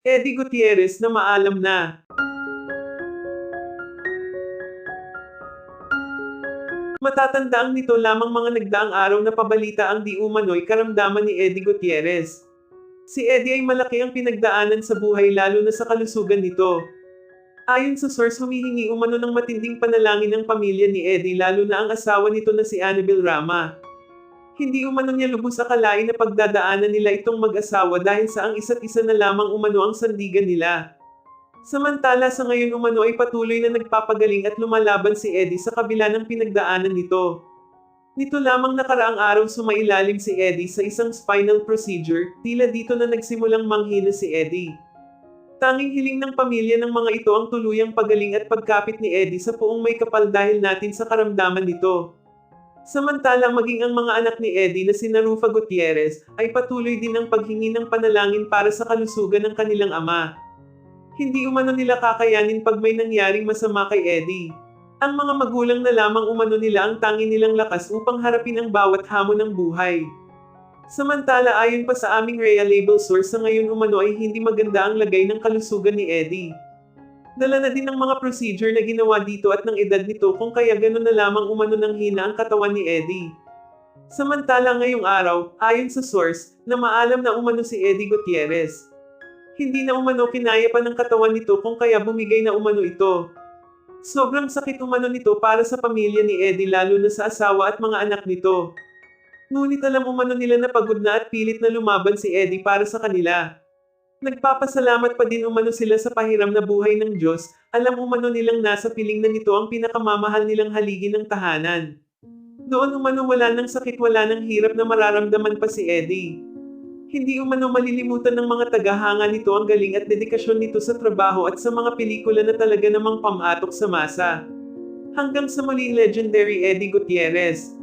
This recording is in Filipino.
Eddie Gutierrez na maalam na. Matatandaang nito lamang mga nagdaang araw na pabalita ang di umano'y karamdaman ni Eddie Gutierrez. Si Eddie ay malaki ang pinagdaanan sa buhay lalo na sa kalusugan nito. Ayon sa source, humihingi umano ng matinding panalangin ng pamilya ni Eddie lalo na ang asawa nito na si Annabel Rama. Hindi umano niya lubos akalain na pagdadaanan nila itong mag-asawa dahil sa ang isa't isa na lamang umano ang sandigan nila. Samantala sa ngayon umano ay patuloy na nagpapagaling at lumalaban si Eddie sa kabila ng pinagdaanan nito. Nito lamang nakaraang araw sumailalim si Eddie sa isang spinal procedure, tila dito na nagsimulang manghina si Eddie. Tanging hiling ng pamilya ng mga ito ang tuluyang pagaling at pagkapit ni Eddie sa puong may kapal dahil natin sa karamdaman nito. Samantalang maging ang mga anak ni Eddie na sina Rufa Gutierrez ay patuloy din ang paghingi ng panalangin para sa kalusugan ng kanilang ama. Hindi umano nila kakayanin pag may nangyaring masama kay Eddie. Ang mga magulang na lamang umano nila ang tangi nilang lakas upang harapin ang bawat hamon ng buhay. Samantala ayon pa sa aming reliable source sa ngayon umano ay hindi maganda ang lagay ng kalusugan ni Eddie. Dala na din ng mga procedure na ginawa dito at ng edad nito kung kaya gano'n na lamang umano ng hina ang katawan ni Eddie. Samantala ngayong araw, ayon sa source, na maalam na umano si Eddie Gutierrez. Hindi na umano kinaya pa ng katawan nito kung kaya bumigay na umano ito. Sobrang sakit umano nito para sa pamilya ni Eddie lalo na sa asawa at mga anak nito. Ngunit alam umano nila na pagod na at pilit na lumaban si Eddie para sa kanila. Nagpapasalamat pa din umano sila sa pahiram na buhay ng Diyos, alam umano nilang nasa piling na nito ang pinakamamahal nilang haligi ng tahanan. Doon umano wala ng sakit wala ng hirap na mararamdaman pa si Eddie. Hindi umano malilimutan ng mga tagahanga nito ang galing at dedikasyon nito sa trabaho at sa mga pelikula na talaga namang pamatok sa masa. Hanggang sa muli legendary Eddie Gutierrez.